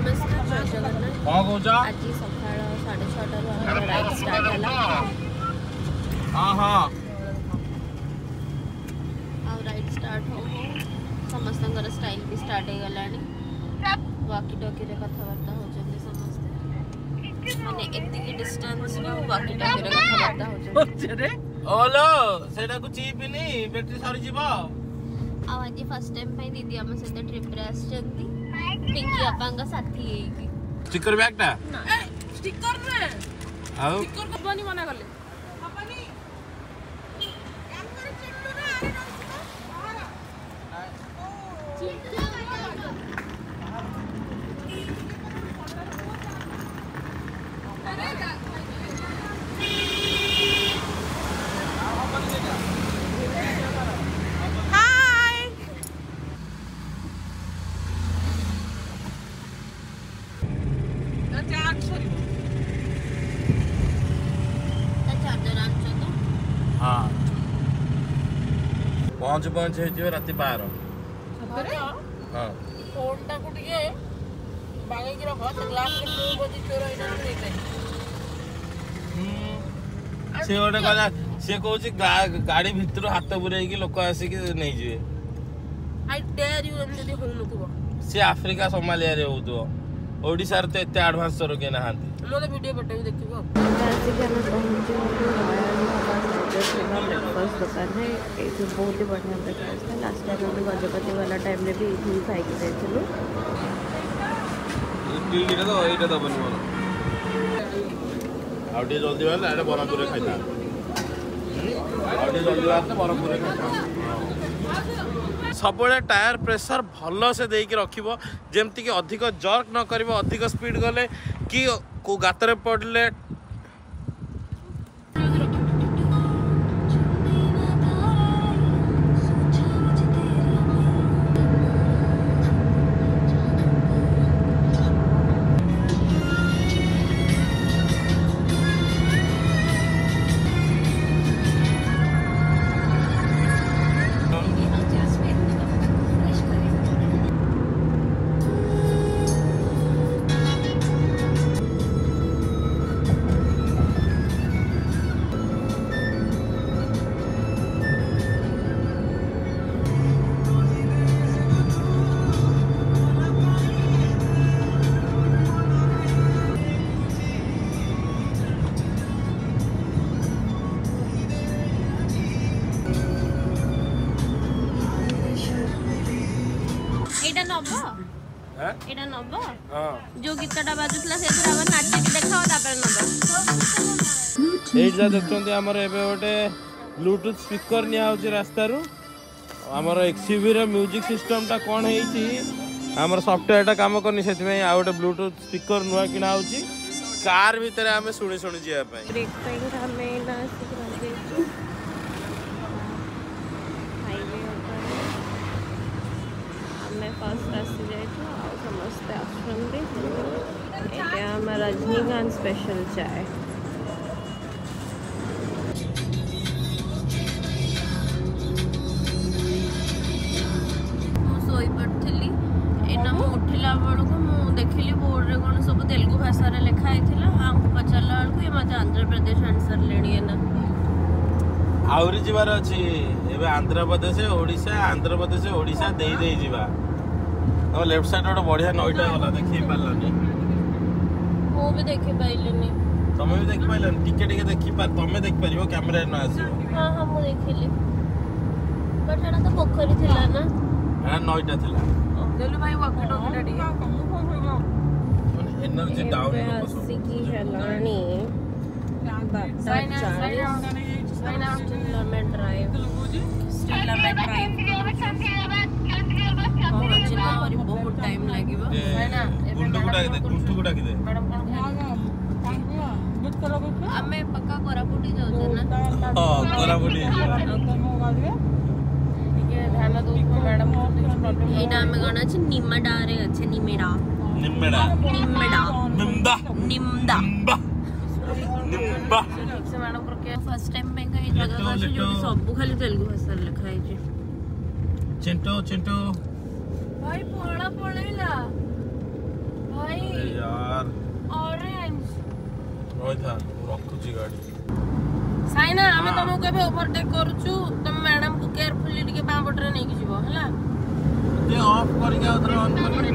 नमस्कार जय जगन्नाथ कौन कहूछ आज सकाळ 6:30 राइड स्टार्ट हला हां हां आ राइड स्टार्ट हो समस्तंगर स्टाइल भी स्टार्ट हे गलानी वाकी टॉकी रे कथा वार्ता हो जल्दी समझते माने एतिकी डिस्टेंस रो वाकी टॉकी रे कथा वार्ता हो जल्दी रे ओलो सेटा को चीपनी बैटरी सरी जीवा आ आज फर्स्ट टाइम पे दीदी हम से ट्रिप रे आछंती पिंकी अपांगा साथी हेकी स्टिकर बैगटा स्टिकर रे आउ स्टिकर को बनी मना करले पापानी काम करे चिट्टू रे आरे चिट्टू पहुंच हो राति 12 हां फोन टा को टिके बागे की रखो से ग्लास के टू बजी चोर इना नहीं पे से ओडे कहला से कहूची गाड़ी भीतर हाथ बुराई की लोक आसी की नहीं जिवे आई डेयर यू एम जदी होन नथुबो से अफ्रीका सोमालिया रे होतो ओडिसा रे तो एते एडवांस सरो के नाहांती मोले वीडियो पटे भी देखिबो ऐसे के हम पहुंचे ब्रेकफास्ट दुकान है ये बहुत ही बढ़िया ब्रेकफास्ट है लास्ट टाइम हम गजपति वाला टाइम में भी इडली खाई के जाइछलु इडली रे तो एटा दबन मोर आउटे जल्दी वाला एटा बराबर खाइता आउटे जल्दी वाला बराबर खाइता सबले टायर प्रेशर भल से देकी रखिबो जेमति कि अधिक जर्क न करिवो अधिक स्पीड गले कि को गातरे पड़ले एटा नबो जो गीतटा बाजुतला सेथरा अब नाच के देखाओ तापर नबो एटा देखछन्ते हमर एबे ओटे ब्लूटूथ स्पीकर निया होची रास्ता रु हमर एक्सयूवी रे म्यूजिक सिस्टम टा कोन हेची हमर सॉफ्टवेयर टा काम करनी सेति में आ ओटे ब्लूटूथ स्पीकर नुआ किना होची कार भीतर हमें सुनी सुनी जिया पई ब्रेक टाइम हमें ना सिखा दे हाईवे हमें फास्ट रास्ते जाए तो समझते आश्रम भी ये हमारा रजनीकांत स्पेशल चाय सोई पड़थली एना मु उठिला बड़ को मु देखिली बोर्ड रे कोन सब तेलुगु भाषा रे लिखा आइथिला हमको पचाला बड़ को ये मजा आंध्र प्रदेश आंसर लेनी है ना आउरी जीवार अछि एबे आंध्र प्रदेश ओडिशा दे जीवा तो लेफ्ट साइड रोड बढ़िया नईटा गला देखि पारलानी मो भी देखि पाइलनी तमे भी देखि पाइलन टिके टिके देखि पार तमे देखि परिबो कैमरा न आसीबो हां हां मो देखिली बट एना तो पोखरी थिला ना एना नईटा थिला देलु भाई वाकी टोकी रेडी माने एनर्जी डाउन हो बस की हेलानी स्टिल में ड्राइव और बहुत टाइम लागिबो है ना गुंडू गुडा दे मैडम हमें पक्का कोरापुटी जाऊ ना हां कोरापुटी ठीक ध्यान दो मैडम एटा हमें गाना छ निमडा रे अछि निमेडा से मैडम के फर्स्ट टाइम में कहीं जगह का जो सब खाली तेलुगु भाषा लिखा है चिंटू चिंटू भाई पड़ा पड़ेला भाई कार ऑरेंज ରହିଥା ରଖୁଛି ଗାଡି ସାଇନା ଆମେ ତମକୁ ଏବେ ଓଭରଟେକ୍ କରୁଛୁ ତମେ ମ୍ୟାଡାମ କୁ କେୟାରଫୁଲି ଟିକେ ବାଁ ପଟରେ ନେଇକି ଯିବ ହେଲା ଯେ ଅଫ୍ କରିକି ଆଉ ଥରେ ଅନ୍ କରି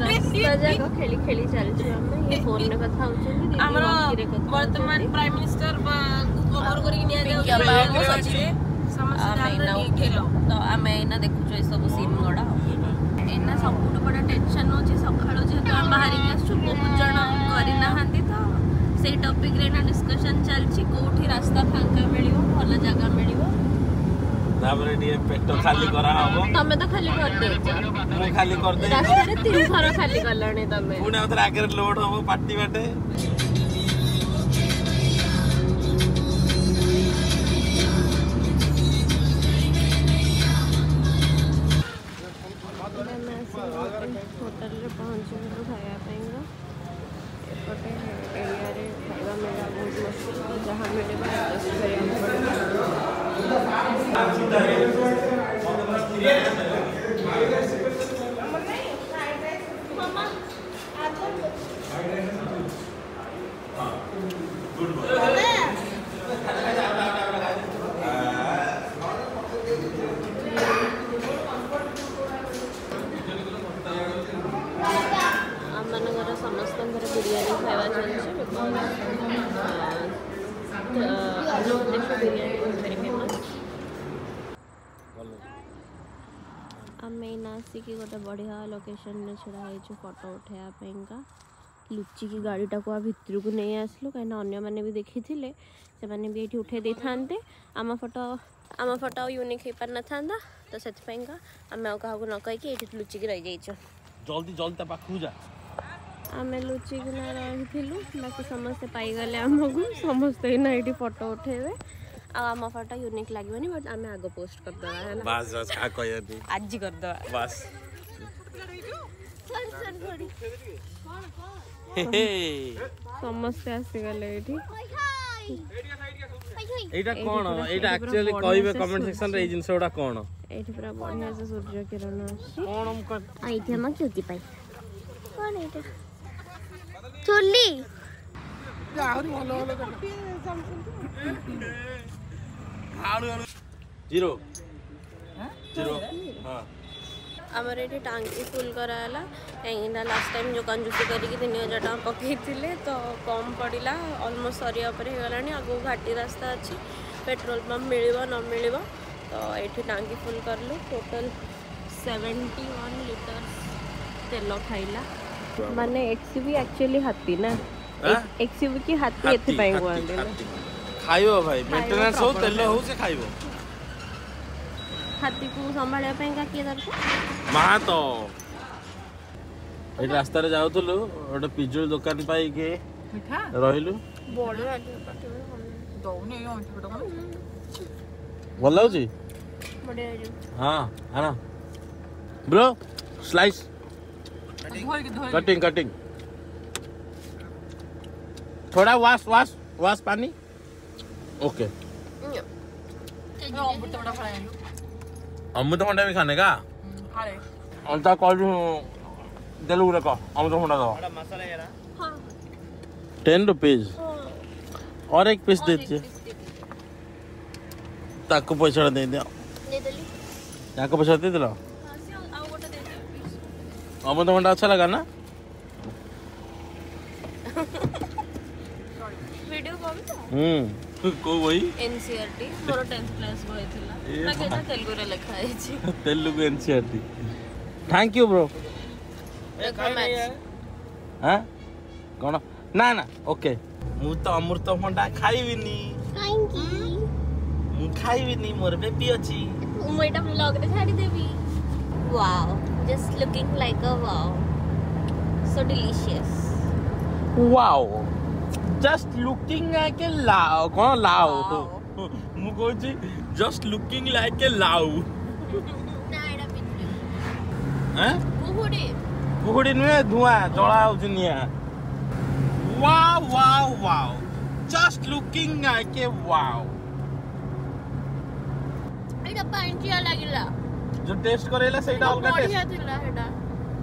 ରାସ୍ତା ଯାକ ଖେଳି ଖେଳି ଚାଲିଛୁ ଆମେ ଏ ଫୋନରେ କଥା ହଉଛନ୍ତି ଆମର ବର୍ତ୍ତମାନ ପ୍ରାଇମ ମିନିଷ୍ଟର କୁ କଭର କରିକି ନିଆଯାଉଛି ତ ଆମେ ଏଇନା ଦେଖୁଛୁ ଏସବୁ ସିନ୍ ଗୁଡା ଏଇନା ସବୁଠୁ ବଡ଼ ଟେନସନ୍ ହେଉଛି ସକାଳୁ ଯେହେତୁ ଆମେ ବାହାରିକି ଆସୁଛୁ ବହୁତ ଜଣ କରିନାହାନ୍ତି ତ ସେଇ ଟପିକରେ ଏଇନା ଡିସ୍କସନ୍ ଚାଲିଛି କୋଉଠି ରାସ୍ତା ଫାଙ୍କା ମିଳିବ ଭଲ ଜାଗା ମିଳିବ ତାପରେ ଟିକେ ପେଟ ଖାଲି କରା ହବ ତମେ ତ ଖାଲି କରିଦେଇଛ ମୁଁ ଖାଲି କରିଦେଇ ରାସ୍ତାରେ 3 ଥର ଖାଲି କଲଣି ତମେ ପୁଣି ଆଉ ଥରେ ଆଗରେ ଲୋଡ ହବ ପାଟି ବାଟେ ହୋଟେଲରେ ପହଞ୍ଚିଗଲୁ ଖାଇବା ପାଇଁକା ଏପଟେ ଏରିଆରେ ଖାଇବା ମିଳିବା ବହୁତ ମୁସ୍କିଲ ଯାହା ମିଳିବ ଆଡଜଷ୍ଟ କରିବାକୁ ଆମମାନଙ୍କର ସମସ୍ତଙ୍କର ବିରିୟାନୀ ଖାଇବା ଚାଲିଛି ଆନ୍ଧ୍ରପ୍ରଦେଶ ବିରିୟାନୀ ଭେରି ଫେମସ୍ ଆମେ ଏଇନା ଆସିକି ଗୋଟେ ବଢ଼ିଆ ଲୋକେସନରେ ଛିଡ଼ା ହେଇଛୁ ଫଟୋ ଉଠାଇବା ପାଇଁକା ଲୁଚିକି ଗାଡ଼ିଟାକୁ ଭିତରକୁ ନେଇ ଆସିଲୁ କାହିଁକିନା ଅନ୍ୟମାନେ ବି ଦେଖିଥିଲେ ସେମାନେ ବି ଏଇଠି ଉଠାଇ ଦେଇଥାନ୍ତେ ଆମ ଫଟୋ ଆଉ ୟୁନିକ୍ ହେଇପାରିନଥାନ୍ତା ତ ସେଥିପାଇଁକା ଆମେ ଆଉ କାହାକୁ ନ କହିକି ଏଇଠି ଲୁଚିକି ରହିଯାଇଛୁ ଜଲ୍ଦି ଜଲ୍ଦି ତା ପାଖକୁ ଯା ଆମେ ଲୁଚିକିନା ରହିଥିଲୁ ବାକି ସମସ୍ତେ ପାଇଗଲେ ଆମକୁ ସମସ୍ତେ ଏଇନା ଏଇଠି ଫଟୋ ଉଠାଇବେ ଆଉ ଆମ ଫଟୋ ୟୁନିକ୍ ଲାଗିବନି ବଟ୍ ଆମେ ଆଗ ପୋଷ୍ଟ କରିଦେବା ହେଲା ବାସ୍ ବାସ୍ କାହା କହିବାନି ଆଜି କରିଦେବା ବାସ୍ ସମସ୍ତେ ଆସିଗଲେ ଏଇଠି এইটা কোন এইটা एक्चुअली কইবে কমেন্ট সেকশন রে এই জিনিস ওটা কোন এইটি পুরা বঢ়িয়া সে সূর্য কিরণ আছে কোন এইটি আমা কিউটি পাই কোন এইটা চুল্লি আহুরি ভালো ভালো জিরো জিরো हां आमर ये टांकी फुल कराला कहीं लास्ट टाइम जो कंजूसी करके 3000 टका पकईले तो कम पड़ा ऑलमोस्ट सरिया पर गला आगू घाटी रास्ता अच्छी पेट्रोल पंप मिल न मिल तो ये टांकी फुल करलु टोटल 71 लीटर तेल खाइला माने एक्सयूवी एक्चुअली हाथी ना एक्सयूवी की हाथी एथि पई कहले खाइबो भाई मेंटेनेंस हो तेल हो से खाइबो हाथी को संभाळिया पई का के दरकार मा तो ए रास्ता रे जाउथलु ओटे पिजुल दुकान पाई के मिठा रहिलु बड़ दौनी ଭଲ ଲାଗୁଛି हां आना ब्रो स्लाइस कटिंग कटिंग थोड़ा वाश वाश वाश पानी ओके अमृतभंडा भी खाने का अंता कॉल तेलुगु रे कह अमृतभंडा दो 10 रुपीस और एक पीस दे दीजिए ताको पैसा दे दिया ताको पैसा दे दिला अमृतभंडा अच्छा लगा ना वीडियो कॉल को वही एनसीईआरटी मोर 10th क्लास बॉय थिला बाकी ना तेलुगु रे लिखा है छी Telugu NCERT thank you bro हां कोन ना ना ओके मु तो अमृतभंडा खाइबिनी थैंक यू मु खाइबिनी मोर बेबी अछि मु एटा व्लॉग रे छाडी देबी wow just looking like a wow so delicious wow just looking like a लाव कोन लाव मु कहछि जस्ट लुकिंग लाइक ए लाव ना एटा पिछले हैं कुहुडी कुहुडी नुए धुआ जळा होछि निया wow wow wow just looking like a wow एटा पांचिया लागिला जो टेस्ट करेला सेटा अलगा टेस्ट बढ़िया थिला हेटा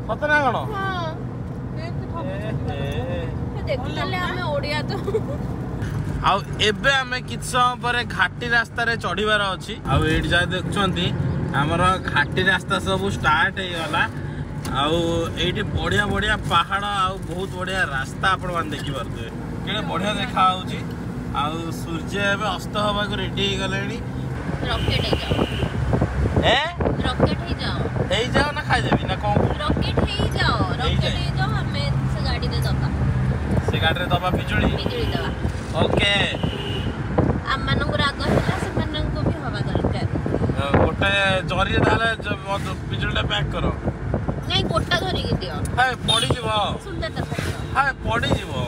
सतना गण हां देखुले हमें ओडिया तो आउ एबे हमें किछ समय पर घाटी रास्ता रे चढ़ीबार अछि आउ एठी जा देखछंती हमर घाटी रास्ता सब स्टार्ट हे गला आउ एठी बढ़िया बढ़िया पहाड़ आउ बहुत बढ़िया रास्ता आपण मान देखि परते केडे बढ़िया देखा होउची आउ सूर्य एबे अस्त होबा को रेडी हे गलेनी रॉकेट हे जाओ रॉकेट हे जाओ ना खाइ देबी ना कोन रॉकेट हे जाओ हमें से गाड़ी दे दबा से गाड़ी रे दबा बिजुली दबा ओके आमन को राग होला से मनन को भी हवा दरकार गोटे जरी दाले बिजुली पैक करो नहीं गोटा धरी के दियो हाय पड़ी जीवो सुंदर देखा हाय पड़ी जीवो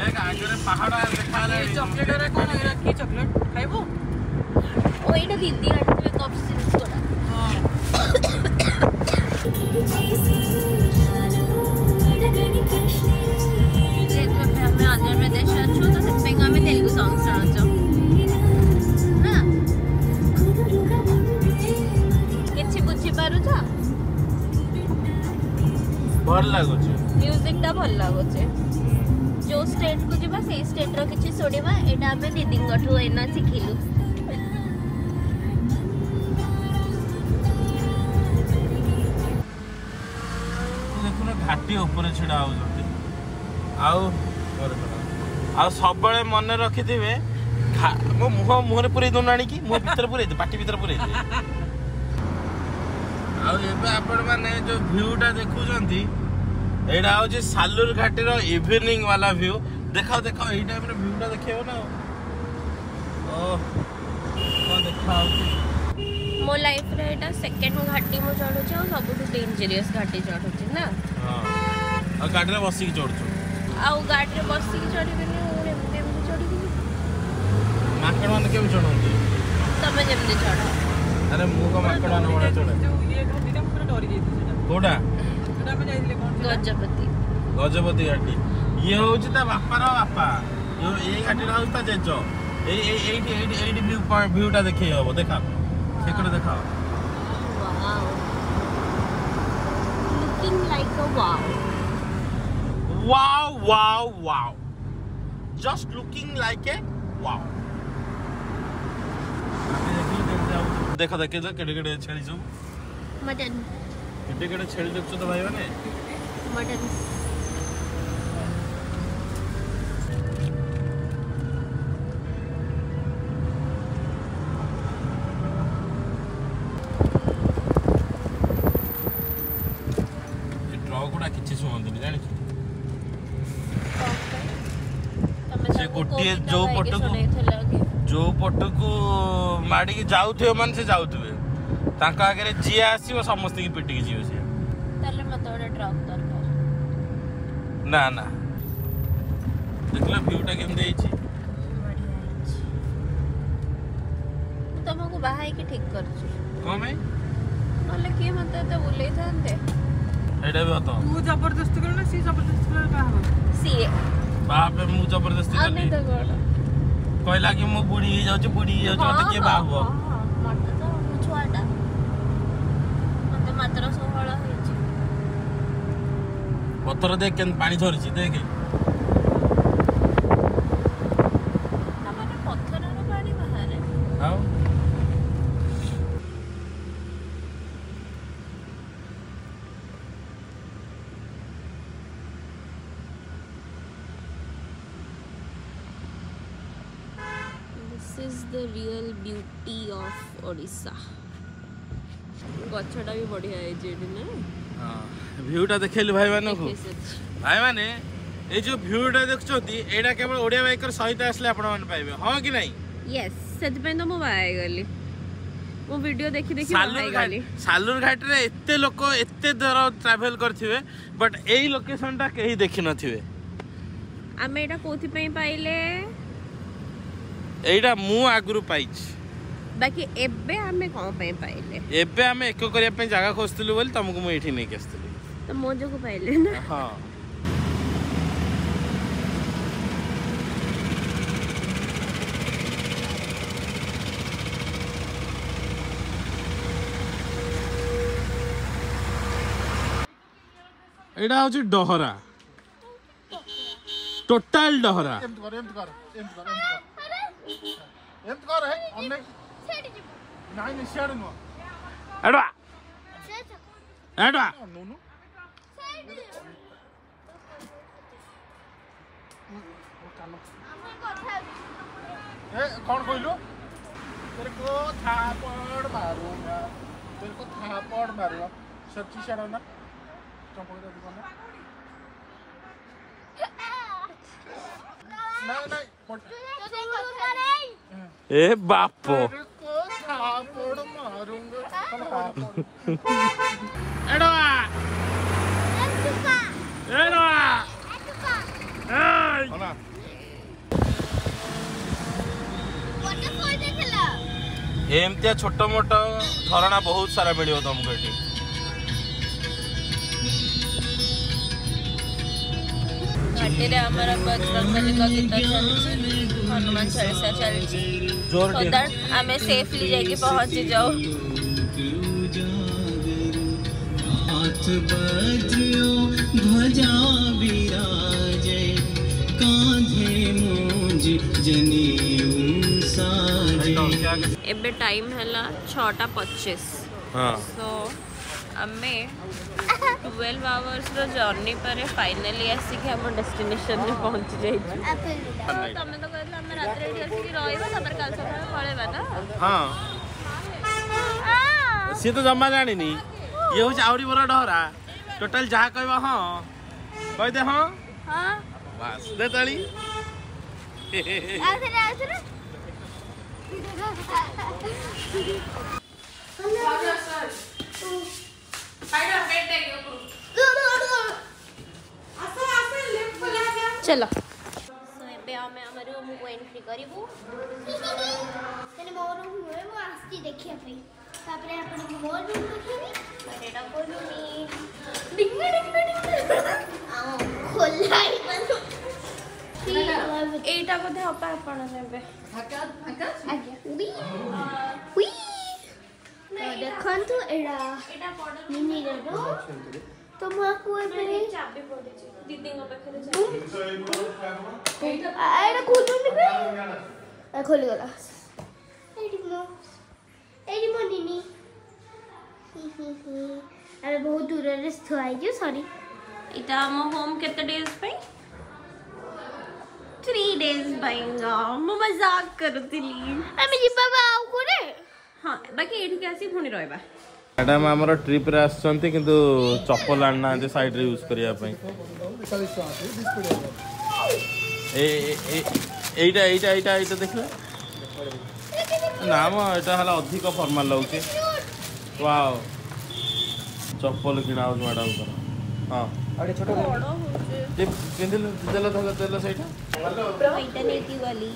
एक आगे रे पहाड़ देखा ले चॉकलेट रे कोन की चॉकलेट खाइबो ओ एटा दीदी आटे कप सिल्स कोडा हमें आंध्र प्रदेश अच्छो तो से हमें तेलुगु सॉन्ग सुनाचो ना किछि बुझी पारु छ भल लागो छ म्यूजिक टा भल लागो छ जो स्टेट को जिबा से स्टेट रो किछि सोडीबा एटा हमें दीदी गठो एना सिखिलु देखुन घाटी ऊपर छिड़ा हो आउ सब बळे मन रखिथिबे मो मुह रे पुरै दोनाणी की मुह भीतर पुरै दे पाटी भीतर पुरै दे आउ एबे आपण माने जो व्यू टा देखु जंती एडा हो जे सालुर घाटी रो इवनिंग वाला व्यू देखाओ एई टाइम रे व्यू टा देखियो ना ओ को देखाओ मो लाइफ रे एटा सेकंड घाटी मो चढ़ो छ सबटु डेंजरस घाटी चढ़ो छ ना हां आ गाडी रे बसी के चढ़छ आउ गाडी रे बसी के चढ़ी बिनी ओरे एमते चढ़ी बिनी माकड़ मन के चढ़ोंती तमे जेमते चढ़ो अरे मु को माकड़ मन बड़ा चढ़े ये घाटी टा पूरा डरी जाई सेटा कोडा सेटा में जाइले कोन गजपति घाटी ये होची ता बापा रो बापा यो ए घाटी रो ता जेजो एई व्यू टा देखै हबो देखा सेकड़ देखाओ wow looking like a wow just looking like a wow देखो केडे केडे छेली सब मटन केडे छेली देखछो तो भाई माने मटन गोटे जो पटको माड़ी की जाउथे मन से जाउथबे ताका आगे जी आसीबो समस्त की पिटी की जीव से ताले मत ओडा ट्रक दरकार ना ना देखला व्यूटा केम देइछि बढ़िया अछि तुमको बाहाई के ठीक करछु कमे नले के मत त बोलै थांते एडा भी होतो तू जबरदस्ती कर ना सी जबरदस्ती कर का हो सी बाप रे मु जबरदस्ती कर नहीं तो कोड कहला कि मु बुढ़ी ही जाउछ मत के बाहु मत तो छुआटा मत मात्र 16 होइछि पत्थर देख के पानी झरछि देख हमने पत्थर रो पानी बाहर हां This is the real beauty of Odisha. गछटा भी बढ़िया है जेडी ना हां व्यूटा देखेलु भाई माने को भाई माने ए जो व्यूटा देखछोती एडा केवल ओडिया बाइकर सहित आसले आपण मन पाइबे हां कि नहीं यस सच में तो मो बाय गली वो वीडियो देखि बाय गली सालुर घाट रे एते लोक एते दूर ट्रैवल करथिबे बट एई लोकेशनटा केही देखि नथिबे आमे एटा कोथि पई पाइले एटा मु आगुरु पाइछ बाकी एबे हमें कोन पई पाइले एबे हमें एको करिया पई जगह खोजतिलु बोल तुमको मु एठी नै केस्तली तो मोजो को पाइले ना हां एडा होची डहरा टोटल डहरा एमत कर है हमने नहीं शेड नो एडवा एडवा नो नो ए कौन कहलु तेरे को थापड़ मारूंगा सच्ची शेड ना चंपक दे दुकान नहीं ए बापो एमतिया छोट मोट झरणा बहुत सारा मिल तुमको ये घाटी आमर बजरंगबली का गीत चलती हनुमान चालीसा चलती आम सेफली जाके पहुंची जाओ एबे टाइम हैला 6:25 सो आमे 12 आवर्स रो जर्नी पर फाइनली आसिक हम डेस्टिनेशन में पहुंच जाई तमे तो कहला हम रात रे आसी कि रहइबा तबर काल सकाळ पळेबा ना हां सी तो जम्मा जानी नी ये हो आउरी बरा डहरा टोटल जहा कहबा हां कह दे हां हां बस दे ताली आसरे चलो सो एबे हमें हमर रूम को एंट्री करिवु तने मोर रूम रे मो आस्ती देखिया पई तापरे अपन मोर रूम देखिबी एटा कोलुनी डिंग डिंग आओ खोलाई मानो एटा कोथे अपा आपण नेबे आज्ञा हुई देखंतु एडा मिनी रेडो तो माको एबे चाबी पड़े छी दीदी को पाखरे जा एडा खोलुनी बे ए खोली गला एडी मो निनी अरे बहुत दूर रे थाई जो सॉरी इटा हम होम केते डेज पे 3 days बाइंगा मो मजाक करतिली आमे जिबा आउ कोरे हां बाकी एठी के आसी पुनी रहबा मैडम हमर ट्रिप रे आछंती किंतु चप्पल आनना दे साइड रे यूज करिया पई एटा देखला ना म एटा हला अधिक फॉर्मल लाउचे वाओ चप्पल किनाउ मैडम कर हां अरे छोटा बड़ो होचे जे पिंदल सैटा एटा नेकी वाली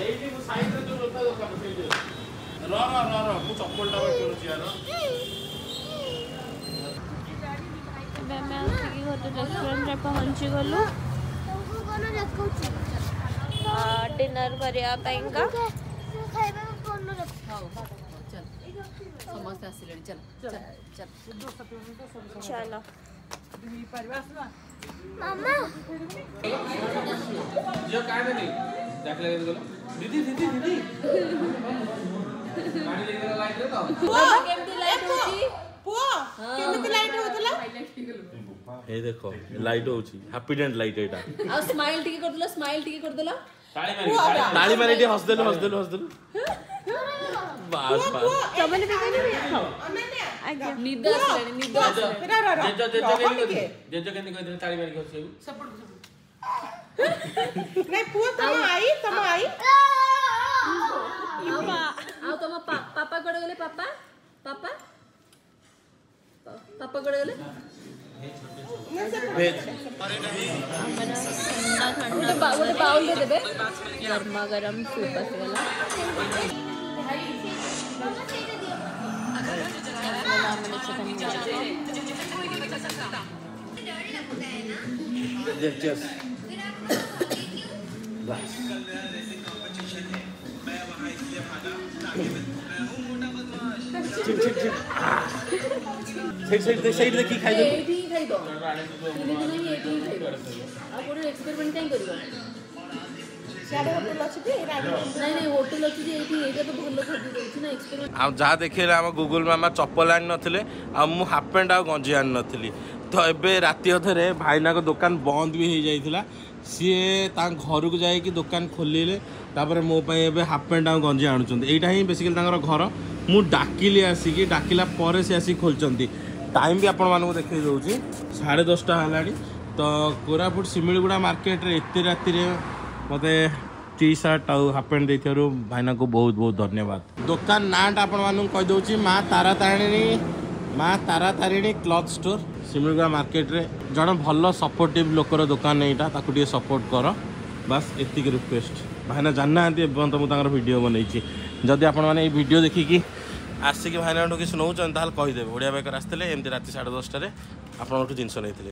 एटी साइड रे जो लोता दुकान सैटे रो मु चप्पल टा किनु यार मैं आसिकी गोटे रेस्टोरेंट रे पहुंची गलु डिनर करिया पाइंगा खाइबा कोन रखाओ चल समस्त आसिले चल चलो मामा जो काय नहीं देख ले गेलो दीदी गाड़ी ले गेला लाइट रे तो केमती लाइट होची पुआ केमती लाइट होतला ए देखो लाइट होची हैप्पी डेंट लाइट एटा आ स्माइल टिके कर देला ताली मारी टी हंस देलो बस तबले पे कहनी अनन्या आज्ञा निदा आसले जेजो केनी कह दे ताली मारी के हंसेबू सपोर्ट नहीं पुआ तम आई आओ तम पापा कोडे गेले पापा कोडे गेले भेज ठंडा गोटे बाउल दे देबे गरमा गरम सूप आसगला जस्ट बस साइड देखी खाई दो ଆଉ କୋଉଠି ଏକ୍ସପେରିମେଣ୍ଟ କାଇଁ କରିବ ସିଆଡେ ହୋଟେଲ ଅଛି ଯେ ନାଇଁ ହୋଟେଲ ଅଛି ଯେ ଏଇଠି ଏଇଟା ତ ଭଲ ଖାଦ୍ୟ ଦଉଛି ନା ଏକ୍ସପେରିମେଣ୍ଟ। ଆଉ ଯାହା ଦେଖିଲେ ଆମ ଗୁଗୁଲ ମାମା ଚପଲ ଆଣି ନଥିଲେ ଆଉ ମୁଁ ହାଫ ପ୍ୟାଣ୍ଟ ଆଉ ଗଞ୍ଜି ଆଣି ନଥିଲି। ତ ଏବେ ରାତି ଅଧରେ ଭାଇନାଙ୍କ ଦୋକାନ ବନ୍ଦ ବି ହେଇଯାଇଥିଲା। ସିଏ ତାଙ୍କ ଘରକୁ ଯାଇକି ଦୋକାନ ଖୋଲିଲେ ତାପରେ ମୋ ପାଇଁ ଏବେ ହାଫ ପ୍ୟାଣ୍ଟ ଆଉ ଗଞ୍ଜି ଆଣୁଛନ୍ତି। ଏଇଟା ହିଁ ବେସିକାଲି ତାଙ୍କର ଘର। ମୁଁ ଡାକିଲି ଆସିକି ଡାକିଲା ପରେ ସେ ଆସିକି ଖୋଲିଛନ୍ତି। ଟାଇମ୍ ବି ଆପଣମାନଙ୍କୁ ଦେଖେଇ ଦେଉଛି 10:30 ହେଲାଣି। ତ କୋରାପୁଟ ଶିମିଳିଗୁଡ଼ା ମାର୍କେଟରେ ଏତେ ରାତିରେ ମୋତେ ଟି ସାର୍ଟ ଆଉ ହାଫ ପ୍ୟାଣ୍ଟ ଦେଇଥିବାରୁ ଭାଇନାଙ୍କୁ ବହୁତ ବହୁତ ଧନ୍ୟବାଦ। ଦୋକାନ ନାଁଟା ଆପଣମାନଙ୍କୁ କହିଦେଉଛି ମା ତାରା ତାରିଣୀ କ୍ଲଥ୍ ଷ୍ଟୋର ଶିମିଳିଗୁଡ଼ା ମାର୍କେଟରେ। ଜଣେ ଭଲ ସପୋର୍ଟିଭ୍ ଲୋକର ଦୋକାନ ଏଇଟା, ତାକୁ ଟିକେ ସପୋର୍ଟ କର ବାସ୍ ଏତିକି ରିକ୍ୱେଷ୍ଟ। ଭାଇନା ଜାଣିନାହାନ୍ତି ଏପର୍ଯ୍ୟନ୍ତ ମୁଁ ତାଙ୍କର ଭିଡ଼ିଓ ବନେଇଛି। ଯଦି ଆପଣମାନେ ଏଇ ଭିଡ଼ିଓ ଦେଖିକି ଆସିକି ଭାଇନାଠୁ କିଛି ନେଉଛନ୍ତି ତାହେଲେ କହିଦେବେ ଓଡ଼ିଆ ବେକର ଆସିଥିଲେ ଏମିତି ରାତି 10:30ରେ ଆପଣଙ୍କଠୁ ଜିନିଷ ନେଇଥିଲେ।